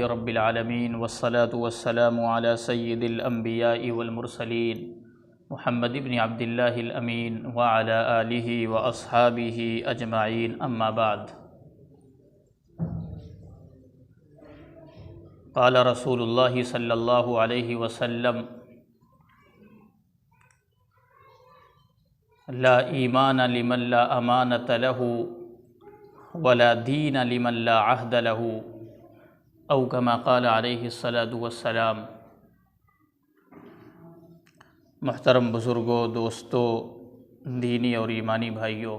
رب العالمین والصلاة والسلام علی سید الانبیاء والمرسلین محمد بن عبد اللہ الامین وعلی آلہ واصحابہ اجمعین، اما بعد۔ قال رسول اللہ صلی اللہ علیہ وسلم: لا ایمان لمن لا امانۃ لہ ولا دین لمن لا عہد لہ، او کما قال علیہ الصلاۃ والسلام۔ محترم بزرگوں، دوستوں، دینی اور ایمانی بھائیوں،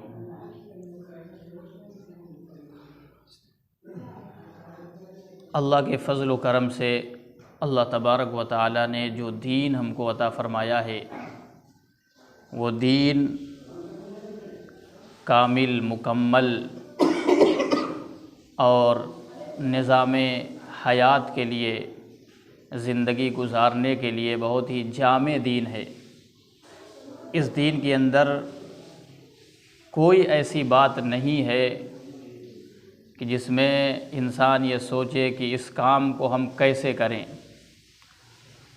اللہ کے فضل و کرم سے اللہ تبارک و تعالی نے جو دین ہم کو عطا فرمایا ہے، وہ دین کامل، مکمل اور نظام حیات کے لیے، زندگی گزارنے کے لیے بہت ہی جامع دین ہے۔ اس دین کے اندر کوئی ایسی بات نہیں ہے کہ جس میں انسان یہ سوچے کہ اس کام کو ہم کیسے کریں۔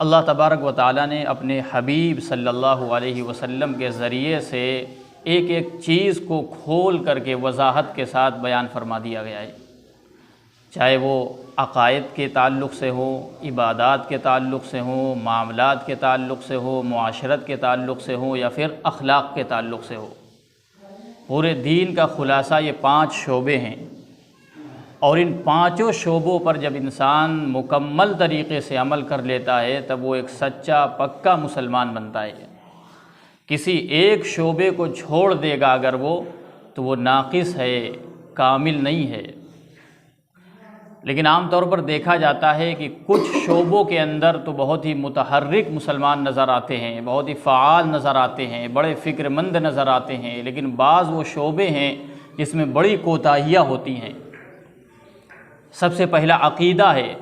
اللہ تبارک و تعالیٰ نے اپنے حبیب صلی اللہ علیہ وسلم کے ذریعے سے ایک ایک چیز کو کھول کر کے وضاحت کے ساتھ بیان فرما دیا گیا ہے، چاہے وہ عقائد کے تعلق سے ہو، عبادات کے تعلق سے ہو، معاملات کے تعلق سے ہو، معاشرت کے تعلق سے ہو، یا پھر اخلاق کے تعلق سے ہو۔ پورے دین کا خلاصہ یہ 5 شعبے ہیں، اور ان 5 شعبوں پر جب انسان مکمل طریقے سے عمل کر لیتا ہے تب وہ ایک سچا پکا مسلمان بنتا ہے۔ کسی ایک شعبے کو چھوڑ دے گا اگر تو وہ ناقص ہے، کامل نہیں ہے۔ لیکن عام طور پر دیکھا جاتا ہے کہ کچھ شعبوں کے اندر تو بہت ہی متحرک مسلمان نظر آتے ہیں، بہت ہی فعال نظر آتے ہیں، بڑے فکر مند نظر آتے ہیں، لیکن بعض وہ شعبے ہیں جس میں بڑی کوتاہیاں ہوتی ہیں۔ سب سے پہلا عقیدہ ہے۔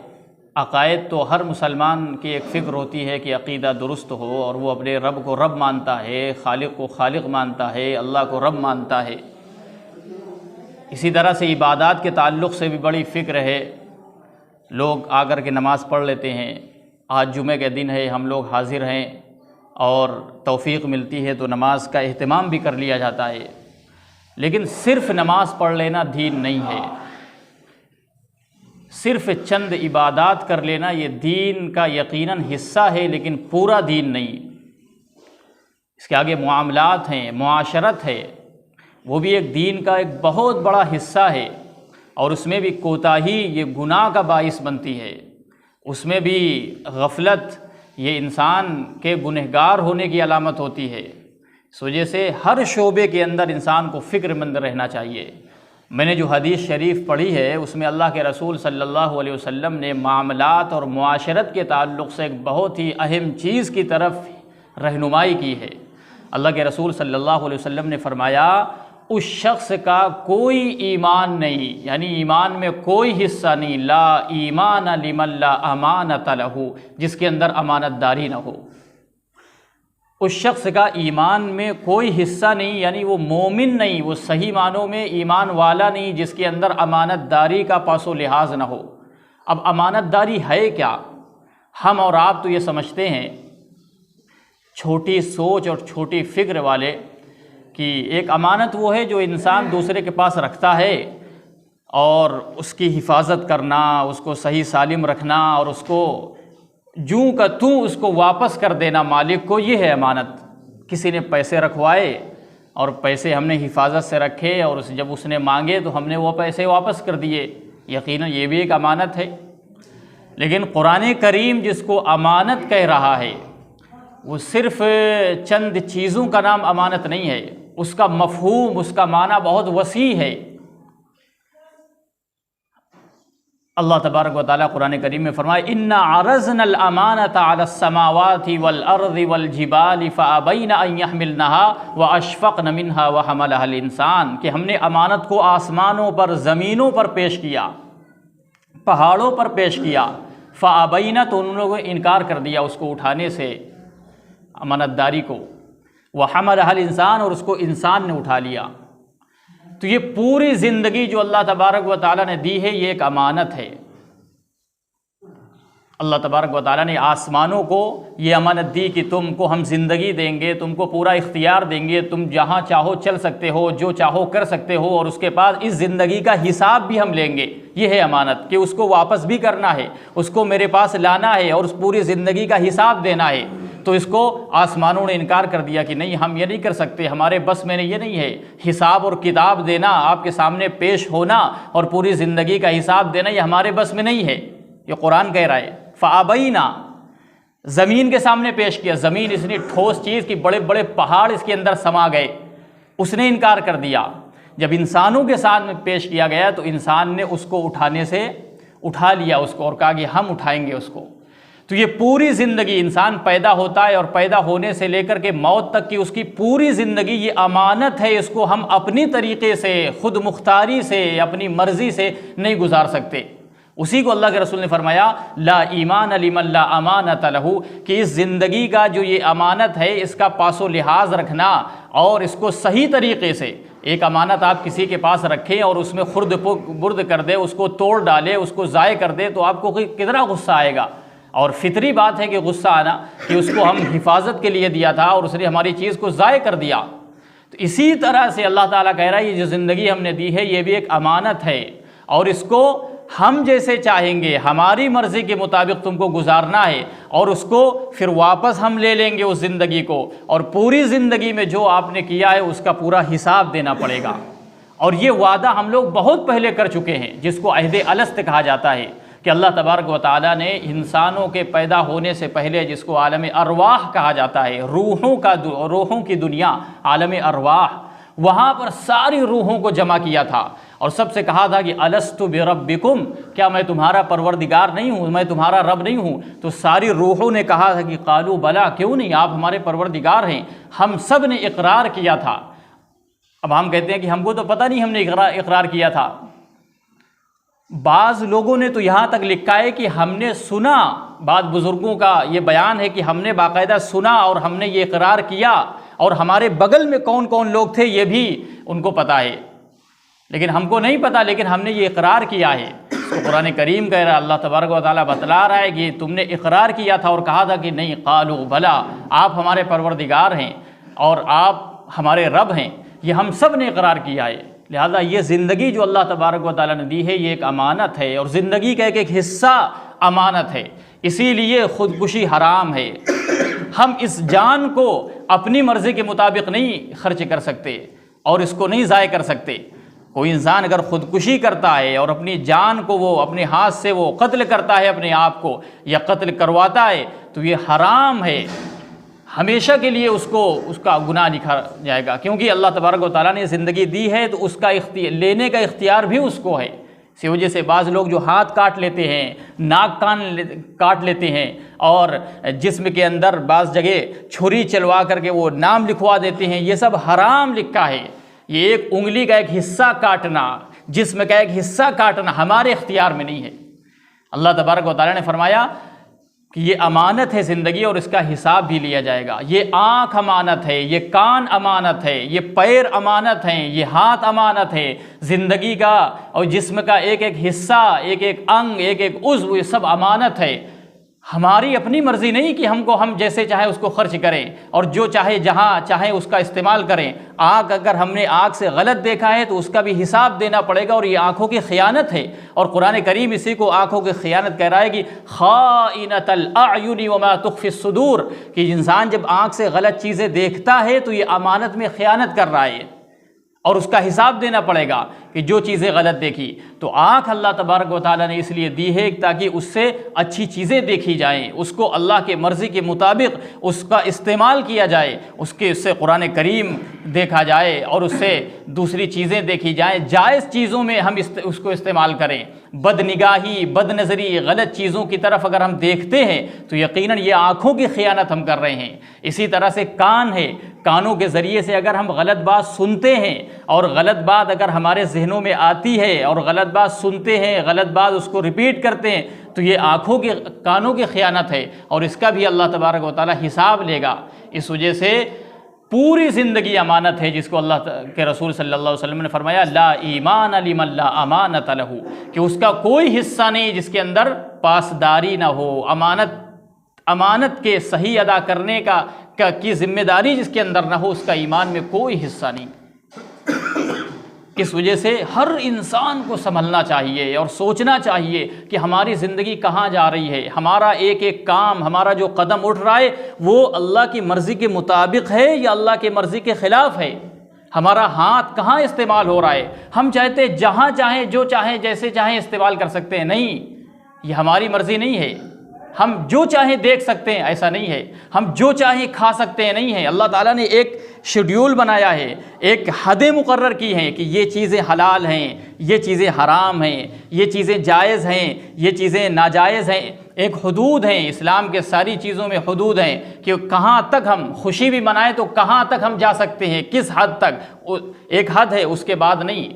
عقائد تو ہر مسلمان کی ایک فکر ہوتی ہے کہ عقیدہ درست ہو، اور وہ اپنے رب کو رب مانتا ہے، خالق کو خالق مانتا ہے، اللہ کو رب مانتا ہے۔ اسی طرح سے عبادات کے تعلق سے بھی بڑی فکر ہے۔ لوگ آ کر کے نماز پڑھ لیتے ہیں، آج جمعہ کے دن ہے، ہم لوگ حاضر ہیں، اور توفیق ملتی ہے تو نماز کا اہتمام بھی کر لیا جاتا ہے۔ لیکن صرف نماز پڑھ لینا دین نہیں ہے، صرف چند عبادات کر لینا یہ دین کا یقیناً حصہ ہے، لیکن پورا دین نہیں۔ اس کے آگے معاملات ہیں، معاشرت ہے، وہ بھی ایک دین کا ایک بہت بڑا حصہ ہے، اور اس میں بھی کوتاہی یہ گناہ کا باعث بنتی ہے، اس میں بھی غفلت یہ انسان کے گنہگار ہونے کی علامت ہوتی ہے۔ اس وجہ سے ہر شعبے کے اندر انسان کو فکر مند رہنا چاہیے۔ میں نے جو حدیث شریف پڑھی ہے اس میں اللہ کے رسول صلی اللہ علیہ وسلم نے معاملات اور معاشرت کے تعلق سے ایک بہت ہی اہم چیز کی طرف رہنمائی کی ہے۔ اللہ کے رسول صلی اللہ علیہ وسلم نے فرمایا، اس شخص کا کوئی ایمان نہیں، یعنی ایمان میں کوئی حصہ نہیں، لا ایمان لمن لا امانۃ لہ، جس کے اندر امانت داری نہ ہو۔ اس شخص کا ایمان میں کوئی حصہ نہیں، یعنی وہ مومن نہیں، وہ صحیح معنوں میں ایمان والا نہیں جس کے اندر امانت داری کا پاس و لحاظ نہ ہو۔ اب امانت داری ہے کیا؟ ہم اور آپ تو یہ سمجھتے ہیں، چھوٹی سوچ اور چھوٹی فکر والے، کہ ایک امانت وہ ہے جو انسان دوسرے کے پاس رکھتا ہے، اور اس کی حفاظت کرنا، اس کو صحیح سالم رکھنا، اور اس کو جوں کا توں اس کو واپس کر دینا مالک کو، یہ ہے امانت۔ کسی نے پیسے رکھوائے اور پیسے ہم نے حفاظت سے رکھے، اور جب اس نے مانگے تو ہم نے وہ پیسے واپس کر دیے، یقیناً یہ بھی ایک امانت ہے۔ لیکن قرآن کریم جس کو امانت کہہ رہا ہے، وہ صرف چند چیزوں کا نام امانت نہیں ہے، اس کا مفہوم، اس کا معنی بہت وسیع ہے۔ اللہ تبارک و تعالیٰ قرآن کریم میں فرمائے، اِنَّا عَرَضْنَا الْأَمَانَةَ عَلَى السَّمَاوَاتِ وَالْأَرْضِ وَالْجِبَالِ فَأَبَيْنَ أَن يَحْمِلْنَهَا وَأَشْفَقْنَ مِنْهَا وَحَمَلَهَا الْإِنسَانُ، کہ ہم نے امانت کو آسمانوں پر، زمینوں پر پیش کیا، پہاڑوں پر پیش کیا، فَأَبَيْنَ، تو ان لوگوں نے انکار کر دیا اس کو اٹھانے سے، امانت داری کو، وَحَمَلَهَا الْإِنسَانُ، اور اس کو انسان نے اٹھا لیا۔ تو یہ پوری زندگی جو اللہ تبارک و تعالیٰ نے دی ہے، یہ ایک امانت ہے۔ اللہ تبارک و تعالیٰ نے آسمانوں کو یہ امانت دی کہ تم کو ہم زندگی دیں گے، تم کو پورا اختیار دیں گے، تم جہاں چاہو چل سکتے ہو، جو چاہو کر سکتے ہو، اور اس کے بعد اس زندگی کا حساب بھی ہم لیں گے۔ یہ ہے امانت کہ اس کو واپس بھی کرنا ہے، اس کو میرے پاس لانا ہے اور اس پوری زندگی کا حساب دینا ہے۔ تو اس کو آسمانوں نے انکار کر دیا کہ نہیں، ہم یہ نہیں کر سکتے، ہمارے بس میں یہ نہیں ہے، حساب اور کتاب دینا، آپ کے سامنے پیش ہونا اور پوری زندگی کا حساب دینا، یہ ہمارے بس میں نہیں ہے۔ یہ قرآن کہہ رہا ہے فَأَبَيْنَا، زمین کے سامنے پیش کیا، زمین اتنی ٹھوس چیز کہ بڑے بڑے پہاڑ اس کے اندر سما گئے، اس نے انکار کر دیا۔ جب انسانوں کے ساتھ میں پیش کیا گیا تو انسان نے اس کو اٹھانے سے اٹھا لیا اس کو اور کہا کہ ہم اٹھائیں گے اس کو۔ تو یہ پوری زندگی انسان پیدا ہوتا ہے اور پیدا ہونے سے لے کر کے موت تک کی اس کی پوری زندگی یہ امانت ہے، اس کو ہم اپنی طریقے سے، خود مختاری سے، اپنی مرضی سے نہیں گزار سکتے۔ اسی کو اللہ کے رسول نے فرمایا لا ایمان لمن لا امانت لہ، کہ اس زندگی کا جو یہ امانت ہے اس کا پاس و لحاظ رکھنا اور اس کو صحیح طریقے سے، ایک امانت آپ کسی کے پاس رکھیں اور اس میں خرد برد کر دے، اس کو توڑ ڈالے، اس کو ضائع کر دے تو آپ کو کتنا غصہ آئے گا۔ اور فطری بات ہے کہ غصہ آنا، کہ اس کو ہم حفاظت کے لیے دیا تھا اور اس نے ہماری چیز کو ضائع کر دیا۔ تو اسی طرح سے اللہ تعالیٰ کہہ رہا ہے یہ جو زندگی ہم نے دی ہے یہ بھی ایک امانت ہے، اور اس کو ہم جیسے چاہیں گے، ہماری مرضی کے مطابق تم کو گزارنا ہے، اور اس کو پھر واپس ہم لے لیں گے اس زندگی کو، اور پوری زندگی میں جو آپ نے کیا ہے اس کا پورا حساب دینا پڑے گا۔ اور یہ وعدہ ہم لوگ بہت پہلے کر چکے ہیں، جس کو عہد الست کہا جاتا ہے، کہ اللہ تبارک و تعالیٰ نے انسانوں کے پیدا ہونے سے پہلے، جس کو عالم ارواح کہا جاتا ہے، روحوں کی دنیا، عالم ارواح، وہاں پر ساری روحوں کو جمع کیا تھا اور سب سے کہا تھا کہ الست بربکم، کیا میں تمہارا پروردگار نہیں ہوں، میں تمہارا رب نہیں ہوں؟ تو ساری روحوں نے کہا تھا کہ قالوا بلا، کیوں نہیں، آپ ہمارے پروردگار ہیں۔ ہم سب نے اقرار کیا تھا۔ اب ہم کہتے ہیں کہ ہم کو تو پتہ نہیں ہم نے اقرار کیا تھا۔ بعض لوگوں نے تو یہاں تک لکھا ہے کہ ہم نے سنا، بعض بزرگوں کا یہ بیان ہے کہ ہم نے باقاعدہ سنا اور ہم نے یہ اقرار کیا، اور ہمارے بغل میں کون کون لوگ تھے یہ بھی ان کو پتہ ہے، لیکن ہم کو نہیں پتہ، لیکن ہم نے یہ اقرار کیا ہے۔ تو قرآن کریم کہہ رہا ہے، اللہ تبارک و تعالیٰ بتلا رہا ہے کہ تم نے اقرار کیا تھا اور کہا تھا کہ نہیں، قالوا بلا، آپ ہمارے پروردگار ہیں اور آپ ہمارے رب ہیں، یہ ہم سب نے اقرار کیا ہے۔ لہذا یہ زندگی جو اللہ تبارک و تعالیٰ نے دی ہے یہ ایک امانت ہے، اور زندگی کا ایک حصہ امانت ہے، اسی لیے خودکشی حرام ہے۔ ہم اس جان کو اپنی مرضی کے مطابق نہیں خرچ کر سکتے اور اس کو نہیں ضائع کر سکتے۔ کوئی انسان اگر خودکشی کرتا ہے اور اپنی جان کو وہ اپنے ہاتھ سے وہ قتل کرتا ہے اپنے آپ کو، یا قتل کرواتا ہے، تو یہ حرام ہے، ہمیشہ کے لیے اس کا گناہ لکھا جائے گا، کیونکہ اللہ تبارک و تعالیٰ نے زندگی دی ہے تو اس کا لینے کا اختیار بھی اس کو ہے۔ اسی وجہ سے بعض لوگ جو ہاتھ کاٹ لیتے ہیں، ناک کان کاٹ لیتے ہیں، اور جسم کے اندر بعض جگہ چھری چلوا کر کے وہ نام لکھوا دیتے ہیں، یہ سب حرام لکھا ہے۔ یہ ایک انگلی کا ایک حصہ کاٹنا، جسم کا ایک حصہ کاٹنا ہمارے اختیار میں نہیں ہے۔ اللہ تبارک و تعالیٰ نے فرمایا کہ یہ امانت ہے زندگی، اور اس کا حساب بھی لیا جائے گا۔ یہ آنکھ امانت ہے، یہ کان امانت ہے، یہ پیر امانت ہیں، یہ ہاتھ امانت ہے۔ زندگی کا اور جسم کا ایک ایک حصہ، ایک ایک انگ، ایک ایک عضو، یہ سب امانت ہے۔ ہماری اپنی مرضی نہیں کہ ہم جیسے چاہیں اس کو خرچ کریں اور جو چاہے جہاں چاہیں اس کا استعمال کریں۔ آنکھ اگر ہم نے آنکھ سے غلط دیکھا ہے تو اس کا بھی حساب دینا پڑے گا، اور یہ آنکھوں کی خیانت ہے۔ اور قرآن کریم اسی کو آنکھوں کی خیانت کہہ رہا ہے کہ خائنۃ الاعین وما تخفی الصدور، کہ انسان جب آنکھ سے غلط چیزیں دیکھتا ہے تو یہ امانت میں خیانت کر رہا ہے، اور اس کا حساب دینا پڑے گا کہ جو چیزیں غلط دیکھی۔ تو آنکھ اللہ تبارک و تعالیٰ نے اس لیے دی ہے تاکہ اس سے اچھی چیزیں دیکھی جائیں، اس کو اللہ کے مرضی کے مطابق اس کا استعمال کیا جائے، اس سے قرآن کریم دیکھا جائے اور اس سے دوسری چیزیں دیکھی جائیں، جائز چیزوں میں ہم اس کو استعمال کریں۔ بد نگاہی، بد نظری، غلط چیزوں کی طرف اگر ہم دیکھتے ہیں تو یقیناً یہ آنکھوں کی خیانت ہم کر رہے ہیں۔ اسی طرح سے کان ہے، کانوں کے ذریعے سے اگر ہم غلط بات سنتے ہیں اور غلط بات اگر ہمارے ذہنوں میں آتی ہے اور غلط بات سنتے ہیں، غلط بات اس کو ریپیٹ کرتے ہیں، تو یہ کانوں کی خیانت ہے، اور اس کا بھی اللہ تبارک و تعالیٰ حساب لے گا۔ اس وجہ سے پوری زندگی امانت ہے، جس کو اللہ کے رسول صلی اللہ علیہ وسلم نے فرمایا لا ایمان لمن لا امانت لہ، کہ اس کا کوئی حصہ نہیں جس کے اندر پاسداری نہ ہو، امانت کے صحیح ادا کرنے کی ذمہ داری جس کے اندر نہ ہو، اس کا ایمان میں کوئی حصہ نہیں۔ اس وجہ سے ہر انسان کو سنبھلنا چاہیے اور سوچنا چاہیے کہ ہماری زندگی کہاں جا رہی ہے، ہمارا ایک ایک کام، ہمارا جو قدم اٹھ رہا ہے وہ اللہ کی مرضی کے مطابق ہے یا اللہ کی مرضی کے خلاف ہے، ہمارا ہاتھ کہاں استعمال ہو رہا ہے۔ ہم چاہتے جہاں چاہیں، جو چاہیں، جیسے چاہیں استعمال کر سکتے ہیں، نہیں، یہ ہماری مرضی نہیں ہے۔ ہم جو چاہیں دیکھ سکتے ہیں، ایسا نہیں ہے۔ ہم جو چاہیں کھا سکتے ہیں، نہیں ہے۔ اللہ تعالیٰ نے ایک شیڈیول بنایا ہے، ایک حدیں مقرر کی ہیں کہ یہ چیزیں حلال ہیں، یہ چیزیں حرام ہیں، یہ چیزیں جائز ہیں، یہ چیزیں ناجائز ہیں، ایک حدود ہیں۔ اسلام کے ساری چیزوں میں حدود ہیں کہ کہاں تک ہم خوشی بھی منائیں تو کہاں تک ہم جا سکتے ہیں، کس حد تک، ایک حد ہے، اس کے بعد نہیں۔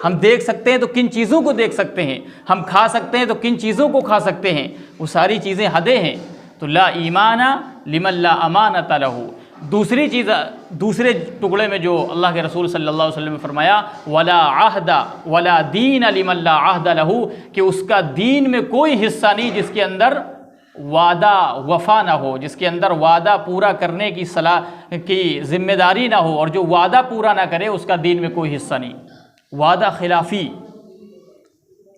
ہم دیکھ سکتے ہیں تو کن چیزوں کو دیکھ سکتے ہیں، ہم کھا سکتے ہیں تو کن چیزوں کو کھا سکتے ہیں، وہ ساری چیزیں حدیں ہیں۔ تو لا ایمان لمن لا امانت لہ۔ دوسری چیز، دوسرے ٹکڑے میں جو اللہ کے رسول صلی اللہ علیہ وسلم نے فرمایا ولا عہد ولا دین لمن لا عہد لہ، کہ اس کا دین میں کوئی حصہ نہیں جس کے اندر وعدہ وفا نہ ہو، جس کے اندر وعدہ پورا کرنے کی ذمہ داری نہ ہو، اور جو وعدہ پورا نہ کرے اس کا دین میں کوئی حصہ نہیں۔ وعدہ خلافی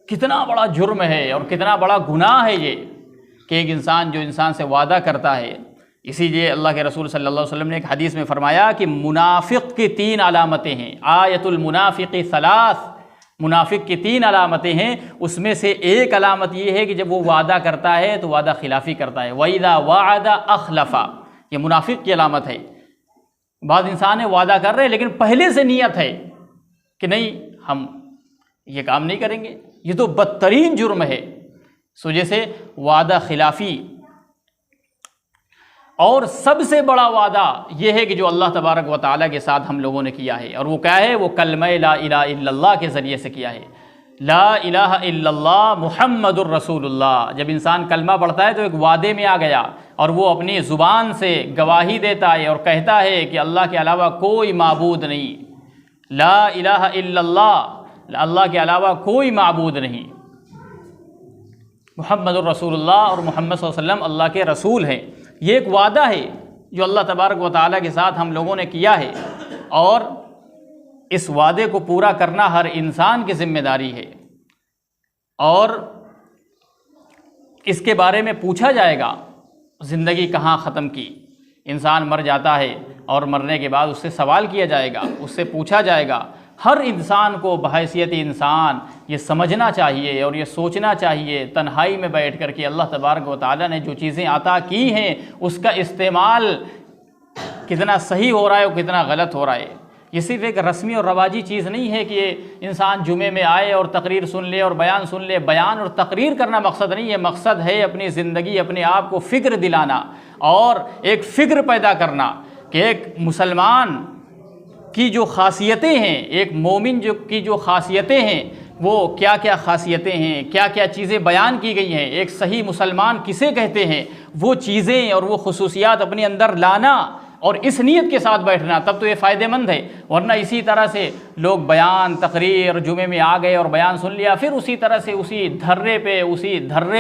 کتنا بڑا جرم ہے اور کتنا بڑا گناہ ہے یہ، کہ ایک انسان جو انسان سے وعدہ کرتا ہے۔ اسی لیے اللہ کے رسول صلی اللہ علیہ وسلم نے ایک حدیث میں فرمایا کہ منافق کی 3 علامتیں ہیں، آیت المنافق ثلاث، منافق کی 3 علامتیں ہیں، اس میں سے ایک علامت یہ ہے کہ جب وہ وعدہ کرتا ہے تو وعدہ خلافی کرتا ہے۔ وَإِذَا وَعَدَ أَخْلَفَ، یہ منافق کی علامت ہے۔ بعض انسان وعدہ کر رہے ہیں لیکن پہلے سے نیت ہے کہ نہیں ہم یہ کام نہیں کریں گے، یہ تو بدترین جرم ہے۔ اس وجہ سے وعدہ خلافی، اور سب سے بڑا وعدہ یہ ہے کہ جو اللہ تبارک و تعالیٰ کے ساتھ ہم لوگوں نے کیا ہے، اور وہ کیا ہے؟ وہ کلمہ لا الہ الا اللہ کے ذریعے سے کیا ہے۔ لا الہ الا اللہ محمد الرسول اللہ۔ جب انسان کلمہ پڑھتا ہے تو ایک وعدے میں آ گیا، اور وہ اپنی زبان سے گواہی دیتا ہے اور کہتا ہے کہ اللہ کے علاوہ کوئی معبود نہیں، لا الہ الا اللہ، اللہ کے علاوہ کوئی معبود نہیں، محمد الرسول اللہ، اور محمد صلی اللہ علیہ وسلم اللہ کے رسول ہیں۔ یہ ایک وعدہ ہے جو اللہ تبارک و تعالیٰ کے ساتھ ہم لوگوں نے کیا ہے، اور اس وعدے کو پورا کرنا ہر انسان کی ذمہ داری ہے، اور اس کے بارے میں پوچھا جائے گا۔ زندگی کہاں ختم کی؟ انسان مر جاتا ہے اور مرنے کے بعد اس سے سوال کیا جائے گا، اس سے پوچھا جائے گا۔ ہر انسان کو بحیثیت انسان یہ سمجھنا چاہیے اور یہ سوچنا چاہیے تنہائی میں بیٹھ کر کے اللہ تبارک و تعالیٰ نے جو چیزیں عطا کی ہیں اس کا استعمال کتنا صحیح ہو رہا ہے اور کتنا غلط ہو رہا ہے۔ یہ صرف ایک رسمی اور رواجی چیز نہیں ہے کہ انسان جمعے میں آئے اور تقریر سن لے اور بیان سن لے۔ بیان اور تقریر کرنا مقصد نہیں ہے، مقصد ہے اپنی زندگی، اپنے آپ کو فکر دلانا اور ایک فکر پیدا کرنا کہ ایک مسلمان کی جو خاصیتیں ہیں، ایک مومن کی جو خاصیتیں ہیں وہ کیا کیا خاصیتیں ہیں، کیا کیا چیزیں بیان کی گئی ہیں، ایک صحیح مسلمان کسے کہتے ہیں، وہ چیزیں اور وہ خصوصیات اپنے اندر لانا اور اس نیت کے ساتھ بیٹھنا، تب تو یہ فائدہ مند ہے۔ ورنہ اسی طرح سے لوگ بیان تقریر جمعے میں آ گئے اور بیان سن لیا، پھر اسی طرح سے اسی دھرے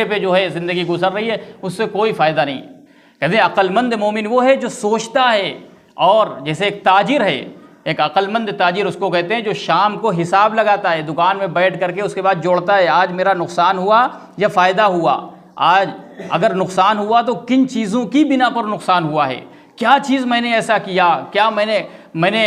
پہ جو ہے زندگی گزر رہی ہے، اس سے کوئی فائدہ نہیں۔ کہتے ہیں عقل مند مومن وہ ہے جو سوچتا ہے، اور جیسے ایک تاجر ہے، ایک عقل مند تاجر اس کو کہتے ہیں جو شام کو حساب لگاتا ہے دکان میں بیٹھ کر کے، اس کے بعد جوڑتا ہے آج میرا نقصان ہوا یا فائدہ ہوا، آج اگر نقصان ہوا تو کن چیزوں کی بنا پر نقصان ہوا ہے، کیا چیز میں نے ایسا کیا، کیا میں نے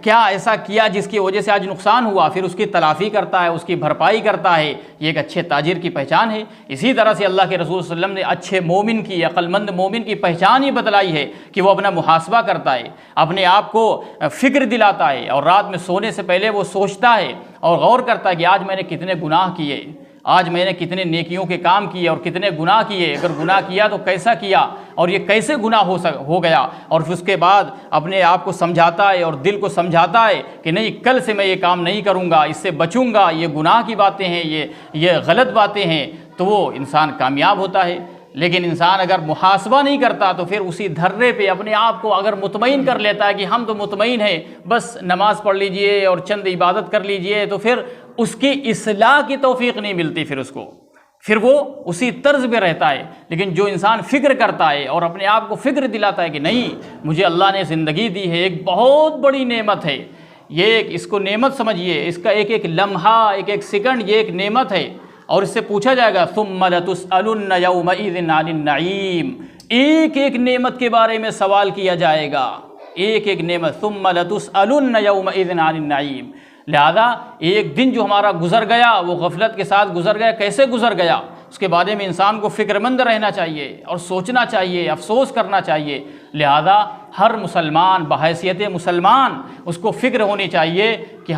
کیا ایسا کیا جس کی وجہ سے آج نقصان ہوا، پھر اس کی تلافی کرتا ہے، اس کی بھرپائی کرتا ہے۔ یہ ایک اچھے تاجر کی پہچان ہے۔ اسی طرح سے اللہ کے رسول صلی اللہ علیہ وسلم نے اچھے مومن کی، عقل مند مومن کی پہچان ہی بتلائی ہے کہ وہ اپنا محاسبہ کرتا ہے، اپنے آپ کو فکر دلاتا ہے، اور رات میں سونے سے پہلے وہ سوچتا ہے اور غور کرتا ہے کہ آج میں نے کتنے گناہ کیے، آج میں نے کتنے نیکیوں کے کام کیے اور کتنے گناہ کیے، اگر گناہ کیا تو کیسا کیا اور یہ کیسے گناہ ہو گیا، اور پھر اس کے بعد اپنے آپ کو سمجھاتا ہے اور دل کو سمجھاتا ہے کہ نہیں کل سے میں یہ کام نہیں کروں گا، اس سے بچوں گا، یہ گناہ کی باتیں ہیں، یہ غلط باتیں ہیں، تو وہ انسان کامیاب ہوتا ہے۔ لیکن انسان اگر محاسبہ نہیں کرتا تو پھر اسی دھرے پہ اپنے آپ کو اگر مطمئن کر لیتا ہے کہ ہم تو مطمئن ہیں، بس نماز پڑھ لیجئے اور چند عبادت کر لیجئے، تو پھر اس کی اصلاح کی توفیق نہیں ملتی، پھر وہ اسی طرز پہ رہتا ہے۔ لیکن جو انسان فکر کرتا ہے اور اپنے آپ کو فکر دلاتا ہے کہ نہیں، مجھے اللہ نے زندگی دی ہے، ایک بہت بڑی نعمت ہے، اس کو نعمت سمجھیے، اس کا ایک ایک لمحہ، ایک ایک سیکنڈ یہ ایک نعمت ہے، اور اس سے پوچھا جائے گا ثم لتسألن یومئذ عن النعیم، ایک ایک نعمت کے بارے میں سوال کیا جائے گا، ایک ایک نعمت، ثم لتسألن یومئذ عن النعیم۔ لہذا ایک دن جو ہمارا گزر گیا وہ غفلت کے ساتھ گزر گیا، کیسے گزر گیا اس کے بارے میں انسان کو فکر مند رہنا چاہیے اور سوچنا چاہیے، افسوس کرنا چاہیے۔ لہذا ہر مسلمان بحیثیت مسلمان اس کو فکر ہونی چاہیے کہ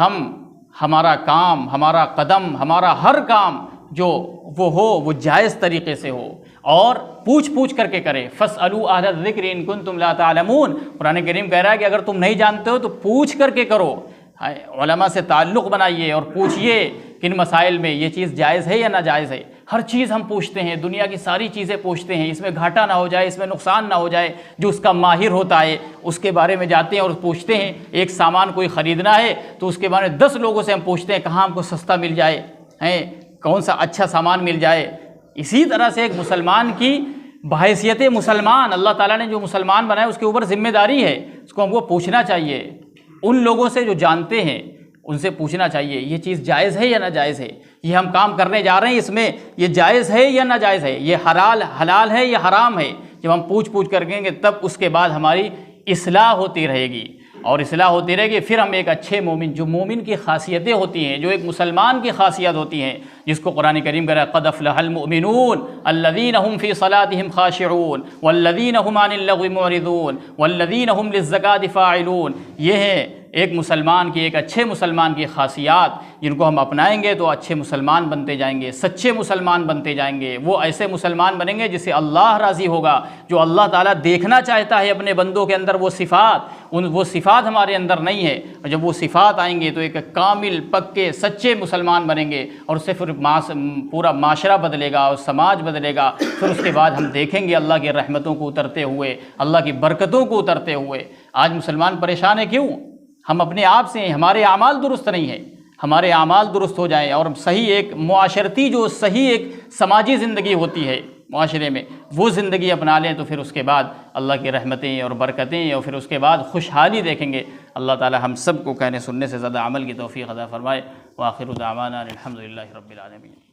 ہمارا کام، ہمارا قدم، ہمارا ہر کام جو وہ جائز طریقے سے ہو، اور پوچھ کر کے کرے۔ فاسألوا اہل الذکر ان کنتم لا تعلمون، قرآن کریم کہہ رہا ہے کہ اگر تم نہیں جانتے ہو تو پوچھ کر کے کرو، علماء سے تعلق بنائیے اور پوچھئے کہ ان مسائل میں یہ چیز جائز ہے یا ناجائز ہے۔ ہر چیز ہم پوچھتے ہیں، دنیا کی ساری چیزیں پوچھتے ہیں، اس میں گھاٹا نہ ہو جائے، اس میں نقصان نہ ہو جائے، جو اس کا ماہر ہوتا ہے اس کے بارے میں جاتے ہیں اور پوچھتے ہیں۔ ایک سامان کوئی خریدنا ہے تو اس کے بارے میں 10 لوگوں سے ہم پوچھتے ہیں کہاں ہم کو سستا مل جائے، کون سا اچھا سامان مل جائے۔ اسی طرح سے ایک مسلمان کی بحیثیت مسلمان، اللہ تعالیٰ نے جو مسلمان بنایا اس کے اوپر ذمہ داری ہے، اس کو ہم کو پوچھنا چاہیے، ان لوگوں سے جو جانتے ہیں ان سے پوچھنا چاہیے یہ چیز جائز ہے یا ناجائز ہے، یہ ہم کام کرنے جا رہے ہیں اس میں یہ جائز ہے یا ناجائز ہے، یہ حلال ہے یا حرام ہے۔ جب ہم پوچھ کر گے تب اس کے بعد ہماری اصلاح ہوتی رہے گی، اور اصلاح ہوتی رہے گی، پھر ہم ایک اچھے مومن، جو مومن کی خاصیتیں ہوتی ہیں، جو ایک مسلمان کی خاصیت ہوتی ہیں، جس کو قرآن کریم کہہ رہا ہے قد افلح المؤمنون الذین هم فی صلاتهم خاشعون والذین هم عن اللغو معرضون والذین هم للزکاة فاعلون۔ یہ ہے ایک مسلمان کی، ایک اچھے مسلمان کی خاصیات، جن کو ہم اپنائیں گے تو اچھے مسلمان بنتے جائیں گے، سچے مسلمان بنتے جائیں گے، وہ ایسے مسلمان بنیں گے جس سے اللہ راضی ہوگا، جو اللہ تعالیٰ دیکھنا چاہتا ہے اپنے بندوں کے اندر وہ صفات ہمارے اندر نہیں ہے، اور جب وہ صفات آئیں گے تو ایک کامل پکے سچے مسلمان بنیں گے، اور اس سے پھر پورا معاشرہ بدلے گا اور سماج بدلے گا۔ پھر اس کے بعد ہم دیکھیں گے اللہ کی رحمتوں کو اترتے ہوئے، اللہ کی برکتوں کو اترتے ہوئے۔ آج مسلمان پریشان ہے، کیوں؟ ہم اپنے آپ سے ہیں، ہمارے اعمال درست نہیں ہیں، ہمارے اعمال درست ہو جائیں اور صحیح ایک معاشرتی، جو صحیح ایک سماجی زندگی ہوتی ہے معاشرے میں، وہ زندگی اپنا لیں، تو پھر اس کے بعد اللہ کی رحمتیں اور برکتیں، اور پھر اس کے بعد خوشحالی دیکھیں گے۔ اللہ تعالی ہم سب کو کہنے سننے سے زیادہ عمل کی توفیق عطا فرمائے۔ وآخر دعوانا الحمدللہ رب العالمین۔